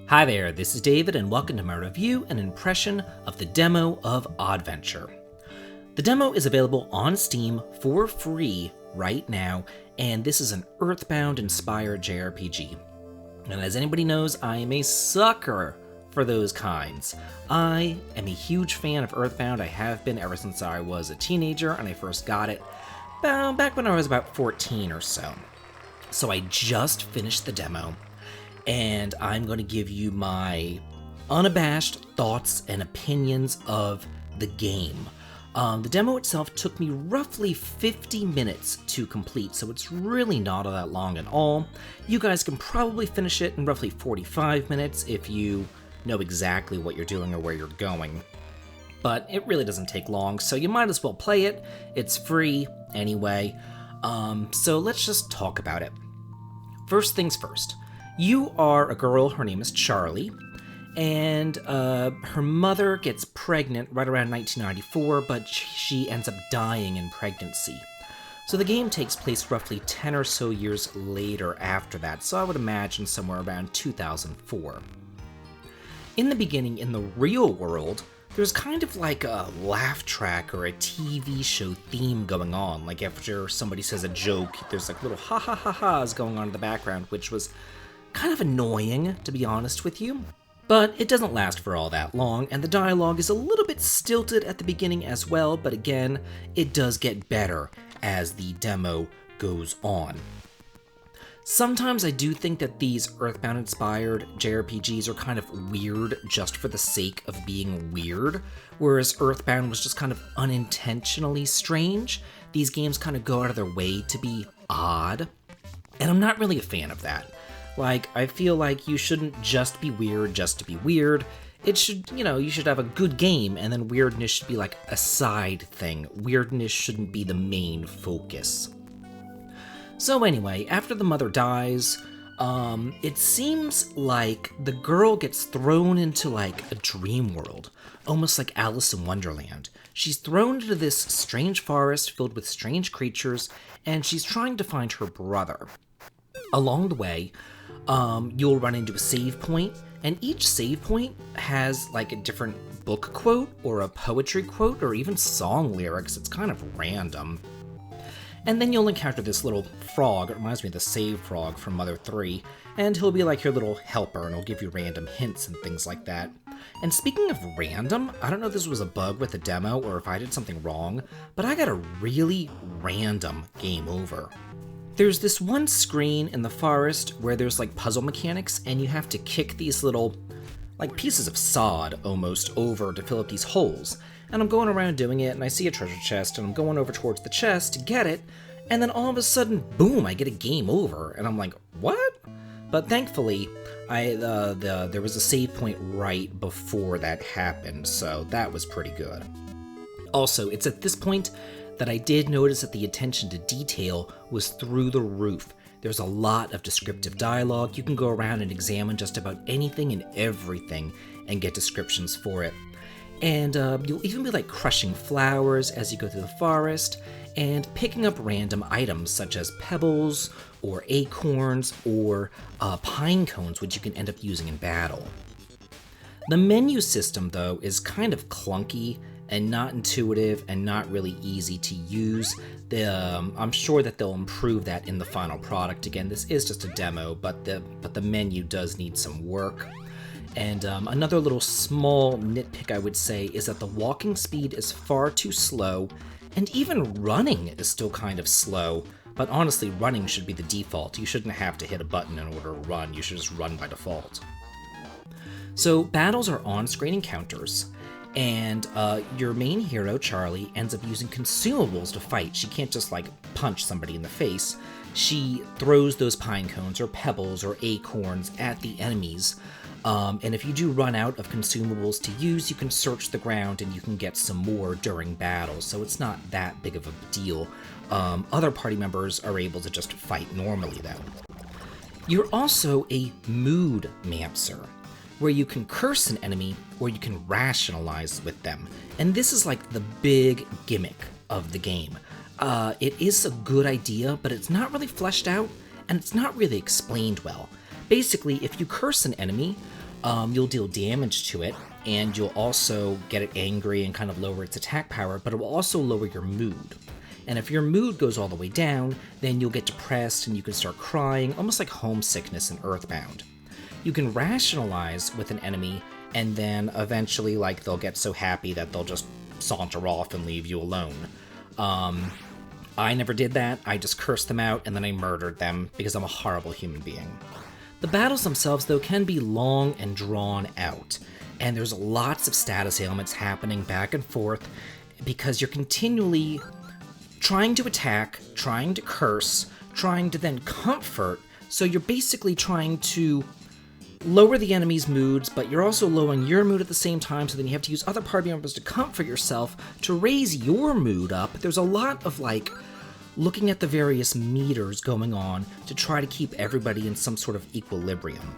Hi there, this is David, and welcome to my review and impression of the demo of Oddventure. The demo is available on Steam for free right now, and this is an EarthBound-inspired JRPG. And as anybody knows, I am a sucker for those kinds. I am a huge fan of EarthBound. I have been ever since I was a teenager and I first got it back when I was about 14 or so. So I just finished the demo, and I'm going to give you my unabashed thoughts and opinions of the game. The demo itself took me roughly 50 minutes to complete, so it's really not all that long at all. You guys can probably finish it in roughly 45 minutes if you know exactly what you're doing or where you're going. But it really doesn't take long, so you might as well play it. It's free anyway. So let's just talk about it. First things first. You are a girl, her name is Charlie, and her mother gets pregnant right around 1994, but she ends up dying in pregnancy. So the game takes place roughly 10 or so years later after that, so I would imagine somewhere around 2004. In the beginning, in the real world, there's kind of like a laugh track or a TV show theme going on. Like after somebody says a joke, there's like little ha ha ha ha's going on in the background, which was kind of annoying, to be honest with you. But it doesn't last for all that long, and the dialogue is a little bit stilted at the beginning as well, but again, it does get better as the demo goes on. Sometimes I do think that these Earthbound-inspired JRPGs are kind of weird just for the sake of being weird, whereas Earthbound was just kind of unintentionally strange. These games kind of go out of their way to be odd, and I'm not really a fan of that. Like, I feel like you shouldn't just be weird just to be weird. It should, you should have a good game, and then weirdness should be like a side thing. Weirdness shouldn't be the main focus. So anyway, after the mother dies, it seems like the girl gets thrown into like a dream world, almost like Alice in Wonderland. She's thrown into this strange forest filled with strange creatures, and she's trying to find her brother. Along the way, you'll run into a save point, and each save point has like a different book quote or a poetry quote or even song lyrics. It's kind of random. And then you'll encounter this little frog. It reminds me of the Save Frog from Mother 3, and he'll be like your little helper, and he'll give you random hints and things like that. And speaking of random, I don't know if this was a bug with the demo or if I did something wrong, but I got a really random game over. There's this one screen in the forest where there's like puzzle mechanics, and you have to kick these little like pieces of sod almost over to fill up these holes. And I'm going around doing it, and I see a treasure chest, and I'm going over towards the chest to get it, and then all of a sudden, boom, I get a game over, and I'm like, what? But thankfully, there was a save point right before that happened, so that was pretty good. Also, it's at this point that I did notice that the attention to detail was through the roof. There's a lot of descriptive dialogue. You can go around and examine just about anything and everything and get descriptions for it. And you'll even be like crushing flowers as you go through the forest and picking up random items such as pebbles or acorns or pine cones, which you can end up using in battle. The menu system, though, is kind of clunky and not intuitive and not really easy to use. I'm sure that they'll improve that in the final product. Again, this is just a demo, but the menu does need some work. And another little small nitpick I would say is that the walking speed is far too slow, and even running is still kind of slow. But honestly, running should be the default. You shouldn't have to hit a button in order to run. You should just run by default. So battles are on-screen encounters, and your main hero, Charlie, ends up using consumables to fight. She can't just like punch somebody in the face. She throws those pine cones or pebbles or acorns at the enemies. And if you do run out of consumables to use, you can search the ground and you can get some more during battle, so it's not that big of a deal. Other party members are able to just fight normally, though. You're also a mood mancer, where you can curse an enemy or you can rationalize with them. And this is like the big gimmick of the game. It is a good idea, but it's not really fleshed out, and it's not really explained well. Basically, if you curse an enemy, you'll deal damage to it, and you'll also get it angry and kind of lower its attack power, but it will also lower your mood. And if your mood goes all the way down, then you'll get depressed and you can start crying, almost like homesickness in EarthBound. You can rationalize with an enemy, and then eventually, like, they'll get so happy that they'll just saunter off and leave you alone. I never did that. I just cursed them out, and then I murdered them, because I'm a horrible human being. The battles themselves, though, can be long and drawn out, and there's lots of status ailments happening back and forth, because you're continually trying to attack, trying to curse, trying to then comfort, so you're basically trying to lower the enemy's moods, but you're also lowering your mood at the same time, so then you have to use other party members to comfort yourself to raise your mood up. There's a lot of, like, looking at the various meters going on to try to keep everybody in some sort of equilibrium.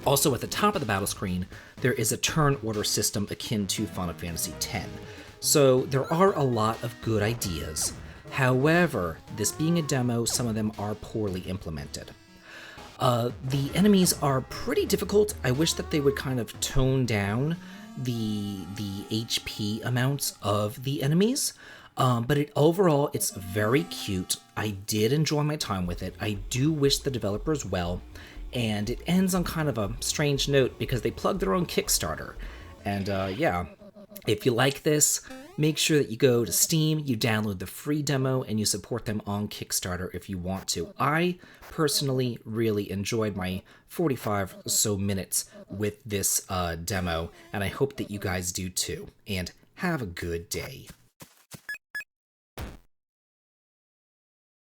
Also, at the top of the battle screen, there is a turn order system akin to Final Fantasy X. So there are a lot of good ideas. However, this being a demo, some of them are poorly implemented. The enemies are pretty difficult. I wish that they would kind of tone down the HP amounts of the enemies. But overall, it's very cute. I did enjoy my time with it. I do wish the developers well. And it ends on kind of a strange note because they plugged their own Kickstarter. And yeah, if you like this, make sure that you go to Steam, you download the free demo, and you support them on Kickstarter if you want to. I personally really enjoyed my 45 or so minutes with this demo, and I hope that you guys do too. And have a good day.